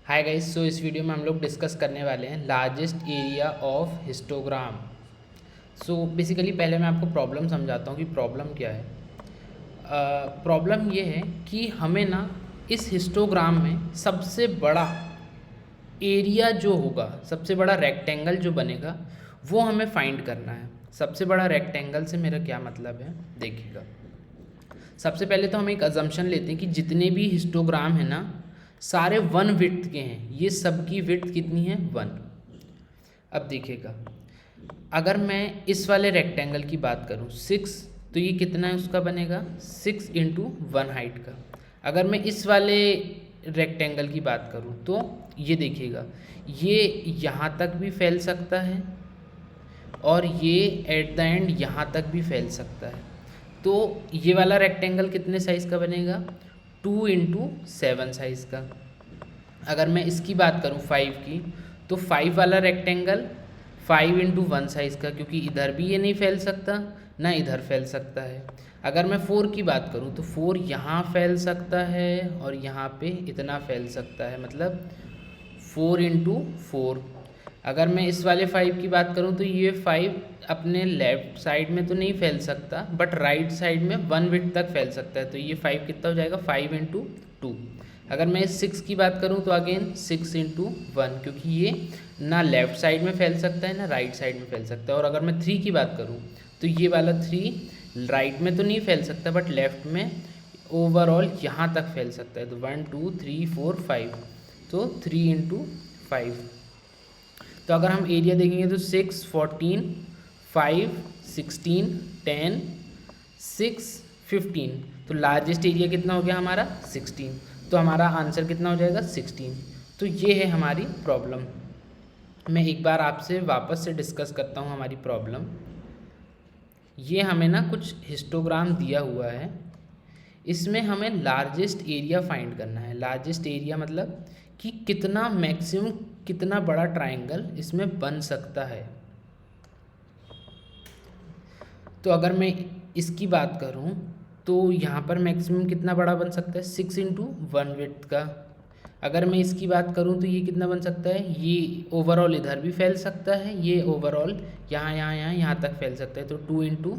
Hi guys, सो इस video में हम लोग डिस्कस करने वाले हैं largest area of histogram. So basically पहले मैं आपको प्रॉब्लम समझाता हूँ कि प्रॉब्लम क्या है। प्रॉब्लम ये है कि हमें ना इस हिस्टोग्राम में सबसे बड़ा एरिया जो होगा, सबसे बड़ा रेक्टेंगल जो बनेगा वो हमें फाइंड करना है। सबसे बड़ा रेक्टेंगल से मेरा क्या मतलब है देखिएगा। सबसे पहले तो हम एक अजम्पशन लेते हैं कि जितने भी हिस्टोग्राम है ना सारे वन विड्थ के हैं। ये सबकी विड्थ कितनी है? 1। अब देखिएगा, अगर मैं इस वाले रेक्टेंगल की बात करूँ 6, तो ये कितना है उसका बनेगा 6 इंटू 1 हाइट का। अगर मैं इस वाले रेक्टेंगल की बात करूँ तो ये देखिएगा, ये यहाँ तक भी फैल सकता है और ये एट द एंड यहाँ तक भी फैल सकता है। तो ये वाला रेक्टेंगल कितने साइज़ का बनेगा? 2 इंटू 7 साइज़ का। अगर मैं इसकी बात करूँ 5 की, तो 5 वाला रेक्टेंगल 5 इंटू 1 साइज़ का, क्योंकि इधर भी ये नहीं फैल सकता ना इधर फैल सकता है। अगर मैं 4 की बात करूँ तो 4 यहाँ फैल सकता है और यहाँ पे इतना फैल सकता है, मतलब 4 इंटू 4। अगर मैं इस वाले 5 की बात करूँ तो ये 5 अपने लेफ्ट साइड में तो नहीं फैल सकता, बट राइट साइड में 1 विड्थ तक फैल सकता है। तो ये 5 कितना हो जाएगा? 5 इंटू 2। अगर मैं इस 6 की बात करूँ तो अगेन 6 इंटू 1, क्योंकि ये ना लेफ़्ट साइड में फैल सकता है ना राइट साइड में फैल सकता है। और अगर मैं 3 की बात करूँ तो ये वाला 3 राइट में तो नहीं फैल सकता, बट लेफ़्ट में ओवरऑल यहाँ तक फैल सकता है। तो 1 2 3 4 5, तो 3 इंटू 5। तो अगर हम एरिया देखेंगे तो 6 14 5 16 10 6 15, तो लार्जेस्ट एरिया कितना हो गया हमारा? 16। तो हमारा आंसर कितना हो जाएगा? 16। तो ये है हमारी प्रॉब्लम। मैं एक बार आपसे वापस से डिस्कस करता हूँ हमारी प्रॉब्लम। ये हमें ना कुछ हिस्टोग्राम दिया हुआ है, इसमें हमें लार्जेस्ट एरिया फाइंड करना है। लार्जेस्ट एरिया मतलब कि कितना मैक्सिमम, कितना बड़ा ट्रायंगल इसमें बन सकता है। तो अगर मैं इसकी बात करूं तो यहाँ पर मैक्सिमम कितना बड़ा बन सकता है? 6 इंटू 1 विड्थ का। अगर मैं इसकी बात करूं तो ये कितना बन सकता है? ये ओवरऑल इधर भी फैल सकता है, ये ओवरऑल यहाँ तक फैल सकता है। तो 2 इंटू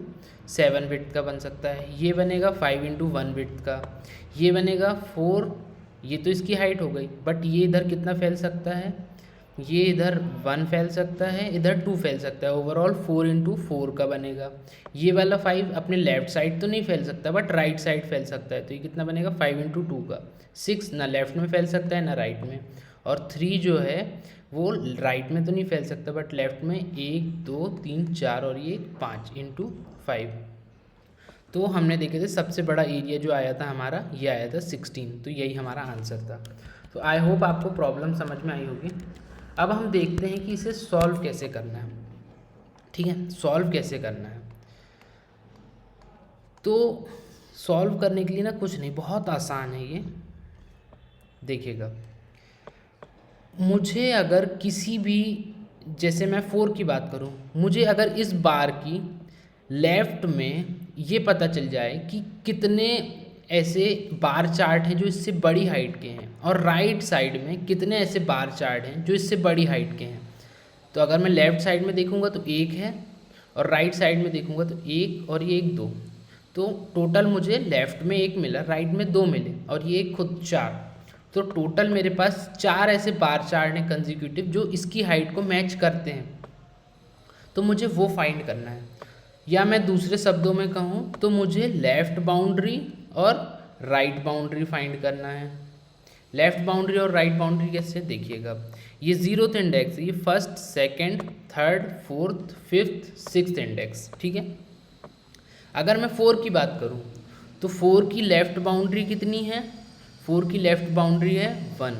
7 विड्थ का बन सकता है। ये बनेगा 5 इंटू 1 विड्थ का। ये बनेगा 4, ये तो इसकी हाइट हो गई, बट ये इधर कितना फैल सकता है? ये इधर 1 फैल सकता है, इधर 2 फैल सकता है। ओवरऑल 4 इंटू 4 का बनेगा। ये वाला 5 अपने लेफ्ट साइड तो नहीं फैल सकता, बट राइट साइड फैल सकता है। तो ये कितना बनेगा? 5 इंटू 2 का। 6 ना लेफ्ट में फैल सकता है ना राइट में। और 3 जो है वो राइट में तो नहीं फैल सकता, बट लेफ्ट में 1 2 3 4 और ये 5 इंटू 5। तो हमने देखे थे सबसे बड़ा एरिया जो आया था हमारा, ये आया था 16। तो यही हमारा आंसर था। तो आई होप आपको प्रॉब्लम समझ में आई होगी। अब हम देखते हैं कि इसे सॉल्व कैसे करना है। ठीक है, सॉल्व कैसे करना है। तो सॉल्व करने के लिए ना कुछ नहीं, बहुत आसान है ये। देखिएगा, मुझे अगर किसी भी, जैसे मैं 4 की बात करूँ, मुझे अगर इस बार की लेफ़्ट में ये पता चल जाए कि कितने ऐसे बार चार्ट हैं जो इससे बड़ी हाइट के हैं, और राइट साइड में कितने ऐसे बार चार्ट हैं जो इससे बड़ी हाइट के हैं। तो अगर मैं लेफ़्ट साइड में देखूँगा तो 1 है, और राइट साइड में देखूँगा तो 1 और ये 1 2। तो टोटल मुझे लेफ़्ट में 1 मिला, राइट में 2 मिले, और ये खुद 4। तो टोटल मेरे पास 4 ऐसे बार चार्ट हैं कंजिक्यूटिव जो इसकी हाइट को मैच करते हैं। तो मुझे वो फाइंड करना है। या मैं दूसरे शब्दों में कहूँ तो मुझे लेफ़्ट बाउंड्री और राइट बाउंड्री फाइंड करना है। लेफ़्ट बाउंड्री और राइट बाउंड्री कैसे? देखिएगा, ये 0th इंडेक्स, ये 1st 2nd 3rd 4th 5th 6th index. ठीक है, अगर मैं 4 की बात करूँ तो 4 की लेफ़्ट बाउंड्री कितनी है? 4 की लेफ़्ट बाउंड्री है 1,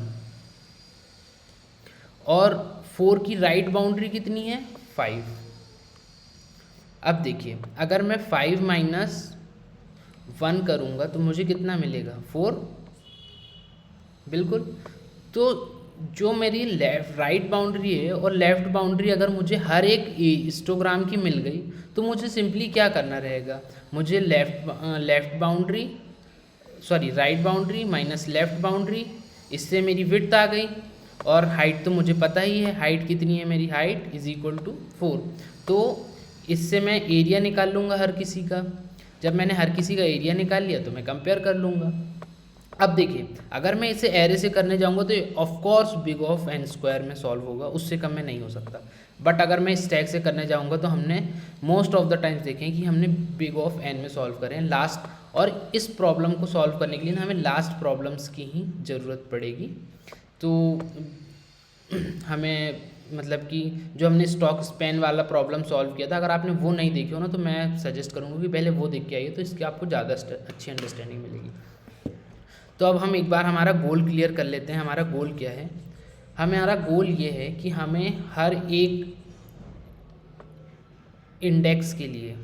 और 4 की राइट बाउंड्री कितनी है? 5। अब देखिए, अगर मैं 5 माइनस 1 करूँगा तो मुझे कितना मिलेगा? 4। बिल्कुल। तो जो मेरी राइट बाउंड्री है और लेफ़्ट बाउंड्री अगर मुझे हर एक हिस्टोग्राम की मिल गई तो मुझे सिंपली क्या करना रहेगा? मुझे left boundary, sorry right boundary minus left boundary, इससे मेरी विड्थ आ गई। और हाइट तो मुझे पता ही है, हाइट कितनी है मेरी, हाइट इज़ इक्वल टू 4। तो इससे मैं एरिया निकाल लूँगा हर किसी का। जब मैंने हर किसी का एरिया निकाल लिया तो मैं कंपेयर कर लूँगा। अब देखिए, अगर मैं इसे एरे से करने जाऊँगा तो of course big of N square में सॉल्व होगा, उससे कम में नहीं हो सकता। बट अगर मैं स्टैक से करने जाऊँगा तो हमने मोस्ट ऑफ द टाइम्स देखें कि हमने बिग ऑफ एन में सॉल्व करें लास्ट, और इस प्रॉब्लम को सॉल्व करने के लिए हमें लास्ट प्रॉब्लम्स की ही ज़रूरत पड़ेगी। तो हमें मतलब कि जो हमने स्टॉक स्पैन वाला प्रॉब्लम सॉल्व किया था, अगर आपने वो नहीं देखी हो ना तो मैं सजेस्ट करूँगा कि पहले वो देख के आइए, तो इसकी आपको ज़्यादा अच्छी अंडरस्टैंडिंग मिलेगी। तो अब हम एक बार हमारा गोल क्लियर कर लेते हैं। हमारा गोल क्या है? हमारा गोल ये है कि हमें हर एक इंडेक्स के लिए,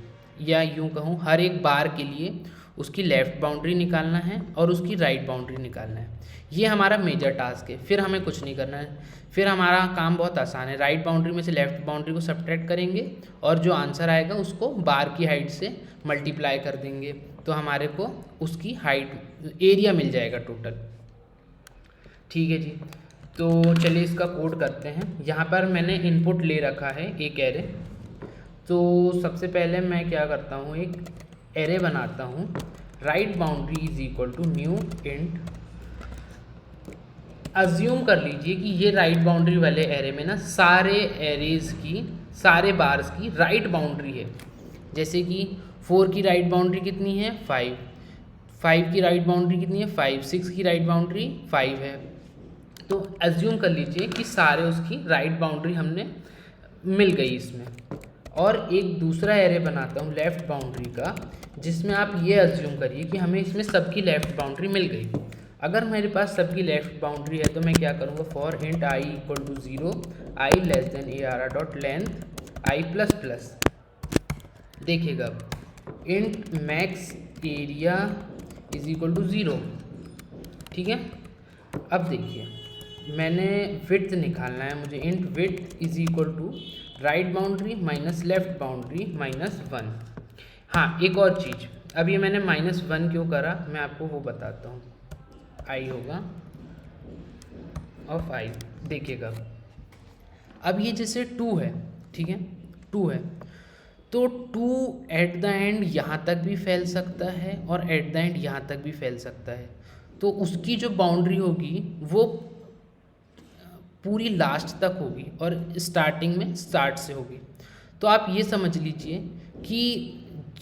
या यूँ कहूँ हर एक बार के लिए उसकी लेफ़्ट बाउंड्री निकालना है और उसकी राइट बाउंड्री निकालना है। ये हमारा मेजर टास्क है, फिर हमें कुछ नहीं करना है। फिर हमारा काम बहुत आसान है, राइट बाउंड्री में से लेफ़्ट बाउंड्री को सब्ट्रैक्ट करेंगे और जो आंसर आएगा उसको बार की हाइट से मल्टीप्लाई कर देंगे, तो हमारे को उसकी हाइट एरिया मिल जाएगा टोटल। ठीक है जी, तो चलिए इसका कोड करते हैं। यहाँ पर मैंने इनपुट ले रखा है एक एरे। तो सबसे पहले मैं क्या करता हूँ, एक एरे बनाता हूँ। Right boundary is equal to new int, assume कर लीजिए कि ये राइट बाउंड्री वाले एरे में ना सारे एरेज की, सारे बार्स की राइट बाउंड्री है। जैसे कि 4 की राइट बाउंड्री कितनी है, 5, 5 की राइट बाउंड्री कितनी है, 5, 6 की राइट बाउंड्री 5 है। तो अज्यूम कर लीजिए कि सारे उसकी राइट बाउंड्री हमने मिल गई इसमें। और एक दूसरा एरे बनाता हूँ लेफ़्ट बाउंड्री का, जिसमें आप ये अज्यूम करिए कि हमें इसमें सबकी लेफ़्ट बाउंड्री मिल गई। अगर मेरे पास सबकी लेफ़्ट बाउंड्री है तो मैं क्या करूँगा, for int I equal to 0, I less than A R R dot length I plus plus. देखिएगा, int max area is equal to 0। ठीक है, अब देखिए मैंने विड्थ निकालना है मुझे। Int width is equal to right boundary minus left boundary minus 1। हाँ, एक और चीज़, अब ये मैंने -1 क्यों करा मैं आपको वो बताता हूँ। आई होगा ऑफ आई, देखिएगा अब ये जैसे 2 है, ठीक है 2 है, तो 2 एट द एंड यहाँ तक भी फैल सकता है और एट द एंड यहाँ तक भी फैल सकता है। तो उसकी जो बाउंड्री होगी वो पूरी लास्ट तक होगी और स्टार्टिंग में स्टार्ट से होगी। तो आप ये समझ लीजिए कि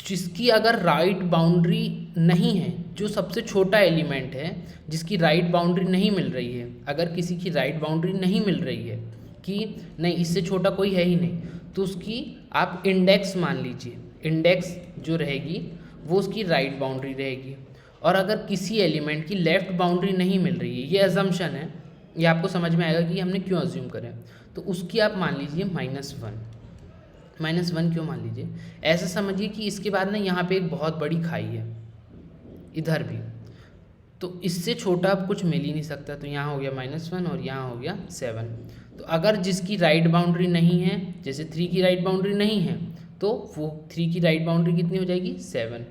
जिसकी अगर राइट बाउंड्री नहीं है, जो सबसे छोटा एलिमेंट है जिसकी राइट बाउंड्री नहीं मिल रही है, अगर किसी की राइट बाउंड्री नहीं मिल रही है कि नहीं इससे छोटा कोई है ही नहीं, तो उसकी आप इंडेक्स मान लीजिए। इंडेक्स जो रहेगी वो उसकी राइट बाउंड्री रहेगी। और अगर किसी एलिमेंट की लेफ़्ट बाउंड्री नहीं मिल रही है, ये अजम्पशन है, ये आपको समझ में आएगा कि हमने क्यों अज्यूम करें, तो उसकी आप मान लीजिए -1 क्यों मान लीजिए, ऐसा समझिए कि इसके बाद ना यहाँ पे एक बहुत बड़ी खाई है इधर भी, तो इससे छोटा अब कुछ मिल ही नहीं सकता। तो यहाँ हो गया -1 और यहाँ हो गया 7। तो अगर जिसकी राइट बाउंड्री नहीं है, जैसे 3 की राइट बाउंड्री नहीं है, तो वो 3 की राइट बाउंड्री कितनी हो जाएगी, 7।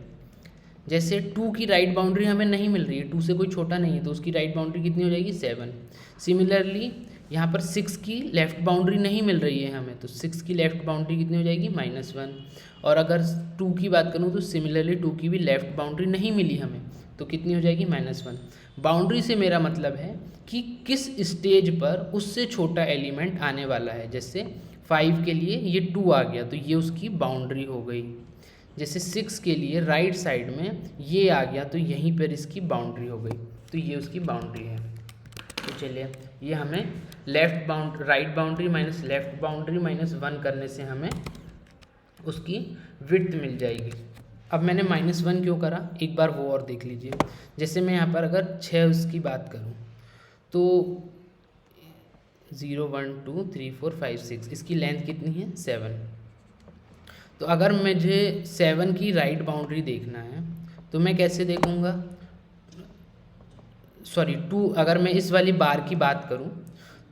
जैसे 2 की राइट बाउंड्री हमें नहीं मिल रही है, 2 से कोई छोटा नहीं है, तो उसकी राइट बाउंड्री कितनी हो जाएगी, 7। सिमिलरली यहाँ पर 6 की लेफ़्ट बाउंड्री नहीं मिल रही है हमें, तो 6 की लेफ़्ट बाउंड्री कितनी हो जाएगी, -1। और अगर 2 की बात करूँ तो सिमिलरली 2 की भी लेफ़्ट बाउंड्री नहीं मिली हमें, तो कितनी हो जाएगी, -1। बाउंड्री से मेरा मतलब है कि किस स्टेज पर उससे छोटा एलिमेंट आने वाला है। जैसे 5 के लिए ये 2 आ गया तो ये उसकी बाउंड्री हो गई। जैसे 6 के लिए राइट साइड में ये आ गया तो यहीं पर इसकी बाउंड्री हो गई, तो ये उसकी बाउंड्री है। तो चलिए ये हमें right boundary minus left boundary -1 करने से हमें उसकी विड्थ मिल जाएगी। अब मैंने -1 क्यों करा, एक बार वो और देख लीजिए। जैसे मैं यहाँ पर अगर 6 उसकी बात करूँ तो 0 1 2 3 4 5 6, इसकी लेंथ कितनी है, 7। तो अगर मुझे 7 की राइट बाउंड्री देखना है तो मैं कैसे देखूँगा, सॉरी 2, अगर मैं इस वाली बार की बात करूँ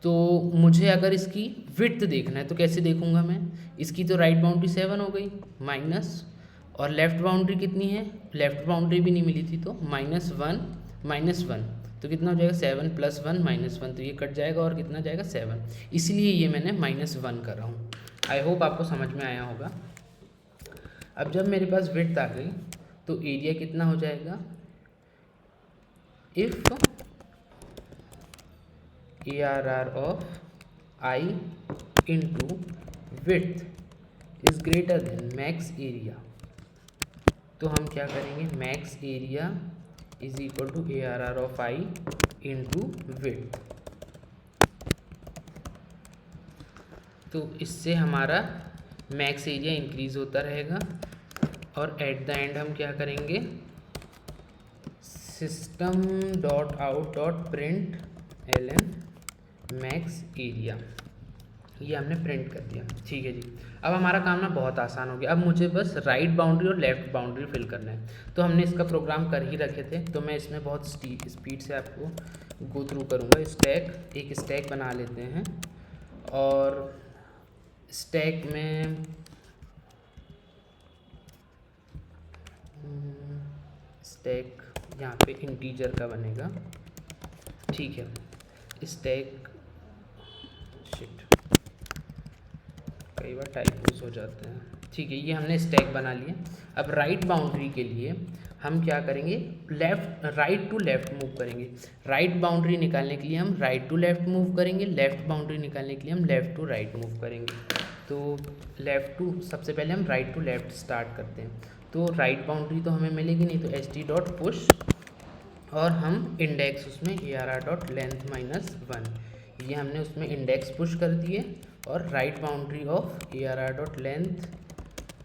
तो मुझे अगर इसकी विड्थ देखना है तो कैसे देखूँगा मैं, इसकी तो राइट बाउंड्री 7 हो गई माइनस, और लेफ़्ट बाउंड्री कितनी है, लेफ़्ट बाउंड्री भी नहीं मिली थी तो -1 -1, तो कितना हो जाएगा 7 + 1 - 1, तो ये कट जाएगा और कितना जाएगा 7, इसलिए ये मैंने -1 कर रहा हूँ। आई होप आपको समझ में आया होगा। अब जब मेरे पास विड्थ आ गई तो एरिया कितना हो जाएगा, if ARR of I into width is greater than max area, तो हम क्या करेंगे, max area is equal to ARR of I into width. तो इससे हमारा मैक्स एरिया इंक्रीज़ होता रहेगा और एट द एंड हम क्या करेंगे, system.out.println मैक्स एरिया, ये हमने प्रिंट कर दिया। ठीक है जी, अब हमारा काम ना बहुत आसान हो गया। अब मुझे बस राइट बाउंड्री और लेफ़्ट बाउंड्री फिल करना है। तो हमने इसका प्रोग्राम कर ही रखे थे, तो मैं इसमें बहुत स्पीड से आपको गो थ्रू करूँगा। एक स्टैक बना लेते हैं और स्टैक में स्टैक यहाँ पे इंटीजर का बनेगा। ठीक है, स्टैक कई बार टाइपोस हो जाते हैं। ठीक है, ये हमने स्टैक बना लिया। अब राइट बाउंड्री के लिए हम क्या करेंगे, राइट टू लेफ़्ट मूव करेंगे। राइट बाउंड्री निकालने के लिए हम राइट टू लेफ़्ट मूव करेंगे, लेफ़्ट बाउंड्री निकालने के लिए हम लेफ़्ट टू राइट मूव करेंगे। तो सबसे पहले हम राइट टू लेफ़्ट स्टार्ट करते हैं। तो राइट बाउंड्री तो हमें मिलेगी नहीं, तो st.push और हम इंडेक्स उसमें ARR.length -1, ये हमने उसमें इंडेक्स पुश कर दिए और राइट बाउंड्री ऑफ ARR.length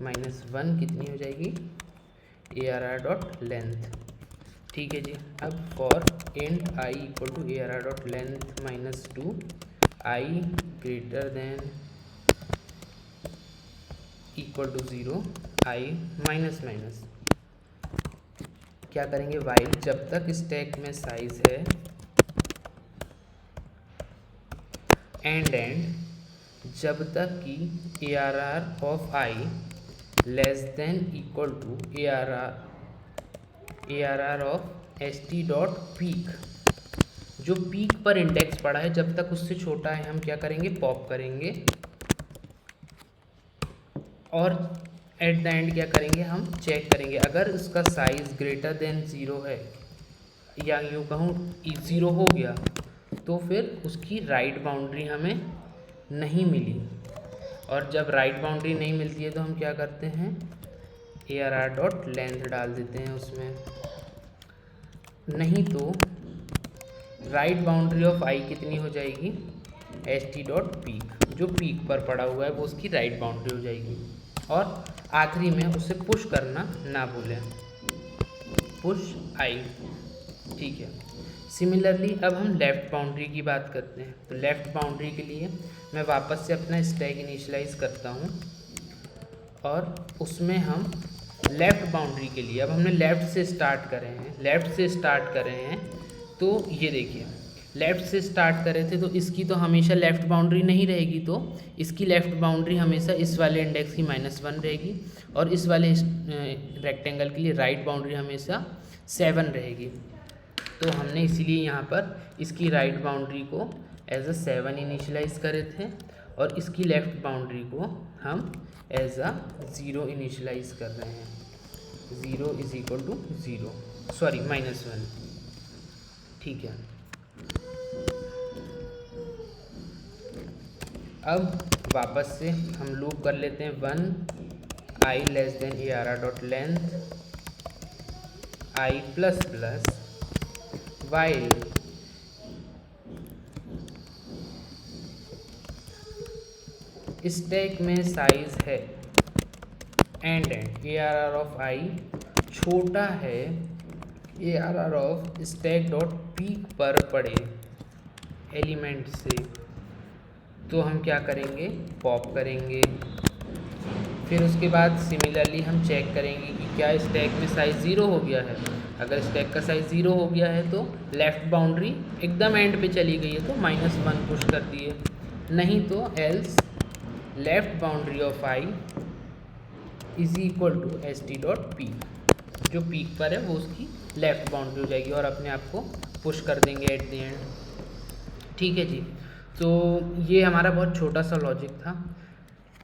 -1 कितनी हो जाएगी, ARR.length। ठीक है जी, अब for int I = ARR.length -2, I greater than equal to 0, I minus क्या करेंगे, वाइल जब तक स्टैक में साइज है एंड जब तक कि ARR of I less than equal to ARR of st.peak, जो पीक पर इंडेक्स पड़ा है जब तक उससे छोटा है हम क्या करेंगे, पॉप करेंगे और एट द एंड क्या करेंगे, हम चेक करेंगे। अगर उसका साइज़ ग्रेटर देन 0 है या यूँ कहूँ 0 हो गया तो फिर उसकी राइट बाउंड्री हमें नहीं मिली, और जब राइट बाउंड्री नहीं मिलती है तो हम क्या करते हैं, ARR.length डाल देते हैं उसमें। नहीं तो राइट बाउंड्री ऑफ I कितनी हो जाएगी, st.peak, जो पीक पर पड़ा हुआ है वो उसकी राइट बाउंड्री हो जाएगी। और आखिरी में उसे पुश करना ना भूलें, पुश I। ठीक है, सिमिलरली अब हम लेफ़्ट बाउंड्री की बात करते हैं। तो लेफ़्ट बाउंड्री के लिए मैं वापस से अपना स्टैक इनिशियलाइज़ करता हूँ और उसमें हम लेफ़्ट बाउंड्री के लिए, अब हमने लेफ़्ट से स्टार्ट कर रहे हैं, तो ये देखिए लेफ़्ट से स्टार्ट कर रहे थे तो इसकी तो हमेशा लेफ़्ट बाउंड्री नहीं रहेगी, तो इसकी लेफ़्ट बाउंड्री हमेशा इस वाले इंडेक्स की -1 रहेगी और इस वाले रेक्टेंगल के लिए राइट बाउंड्री हमेशा 7 रहेगी। तो हमने इसीलिए यहाँ पर इसकी राइट बाउंड्री को एज अ 7 इनिशियलाइज़ करे थे और इसकी लेफ़्ट बाउंड्री को हम एज अ 0 इनिशियलाइज़ कर रहे हैं। 0 = 0, सॉरी -1। ठीक है, अब वापस से हम लूप कर लेते हैं 1 I less then ARR.length I plus while stack में साइज है एंड ARR ऑफ I छोटा है ARR ऑफ stack.peak पर पड़े एलिमेंट से, तो हम क्या करेंगे, पॉप करेंगे। फिर उसके बाद सिमिलरली हम चेक करेंगे कि क्या स्टैक में साइज़ 0 हो गया है। अगर स्टैक का साइज़ 0 हो गया है तो लेफ़्ट बाउंड्री एकदम एंड पे चली गई है तो -1 पुश कर दिए, नहीं तो else left boundary of I is equal to st.peak, जो पीक पर है वो उसकी लेफ़्ट बाउंड्री हो जाएगी और अपने आप को पुश कर देंगे एट द एंड। ठीक है जी, तो ये हमारा बहुत छोटा सा लॉजिक था।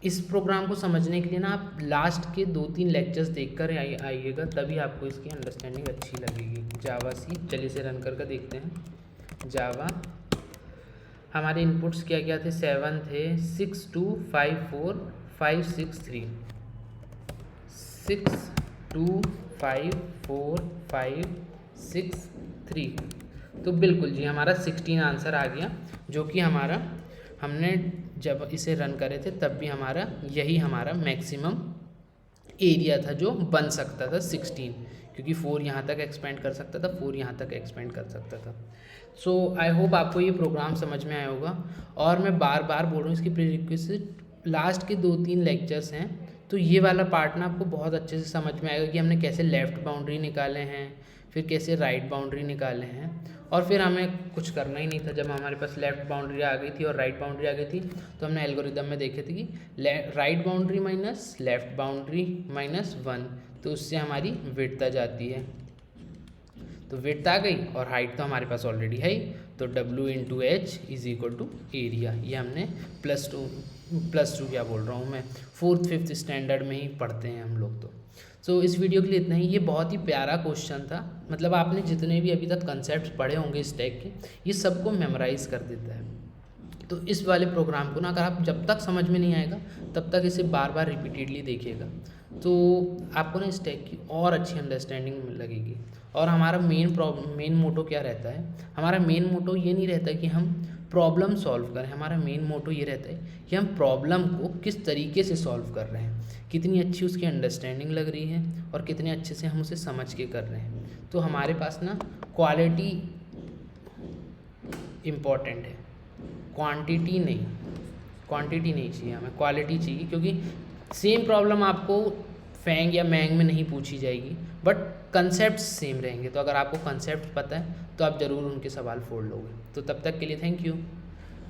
इस प्रोग्राम को समझने के लिए ना आप लास्ट के 2-3 लेक्चर्स देखकर आइएगा, तभी आपको इसकी अंडरस्टैंडिंग अच्छी लगेगी। जावा सी, चलिए इसे रन करके देखते हैं। जावा, हमारे इनपुट्स क्या क्या थे? 7 थे, 6 2 5 4 5 6 3, 6 2 5 4 5 6 3। तो बिल्कुल जी हमारा 16 आंसर आ गया, जो कि हमारा हमने जब इसे रन करे थे तब भी हमारा यही हमारा मैक्सिमम एरिया था जो बन सकता था 16, क्योंकि 4 यहाँ तक एक्सपेंड कर सकता था, 4 यहाँ तक एक्सपेंड कर सकता था। सो आई होप आपको ये प्रोग्राम समझ में आया होगा। और मैं बार बार बोल रहा हूँ, इसकी प्रीरिक्विजिट लास्ट के 2-3 लेक्चर्स हैं, तो ये वाला पार्ट ना आपको बहुत अच्छे से समझ में आएगा कि हमने कैसे लेफ़्ट बाउंड्री निकाले हैं, फिर कैसे राइट बाउंड्री निकाले हैं, और फिर हमें कुछ करना ही नहीं था। जब हमारे पास लेफ़्ट बाउंड्री आ गई थी और राइट बाउंड्री आ गई थी, तो हमने एल्गोरिदम में देखे थे कि right boundary minus left boundary minus 1, तो उससे हमारी विड्थ आ जाती है। तो विड्थ आ गई और हाइट तो हमारे पास ऑलरेडी है ही, तो W into H is equal to area. ये हमने प्लस टू क्या बोल रहा हूँ मैं, 4th-5th स्टैंडर्ड में ही पढ़ते हैं हम लोग। तो सो इस वीडियो के लिए इतना ही। ये बहुत ही प्यारा क्वेश्चन था, मतलब आपने जितने भी अभी तक कंसेप्ट पढ़े होंगे इस टाइप के, ये सबको मेमोराइज कर देता है। तो इस वाले प्रोग्राम को ना अगर आप जब तक समझ में नहीं आएगा तब तक इसे बार बार रिपीटेडली देखिएगा, तो आपको ना इस टाइप की और अच्छी अंडरस्टैंडिंग लगेगी। और हमारा मेन मोटो क्या रहता है? हमारा मेन मोटो ये नहीं रहता कि हम प्रॉब्लम सॉल्व करें, हमारा मेन मोटो ये रहता है कि हम प्रॉब्लम को किस तरीके से सॉल्व कर रहे हैं, कितनी अच्छी उसकी अंडरस्टैंडिंग लग रही है और कितने अच्छे से हम उसे समझ के कर रहे हैं। तो हमारे पास ना क्वालिटी इम्पॉर्टेंट है, क्वांटिटी नहीं चाहिए हमें, क्वालिटी चाहिए। क्योंकि सेम प्रॉब्लम आपको फैंग या मैंग में नहीं पूछी जाएगी, बट कंसेप्ट सेम रहेंगे। तो अगर आपको कंसेप्ट पता है तो आप ज़रूर उनके सवाल फोड़ लोगे। तो तब तक के लिए थैंक यू।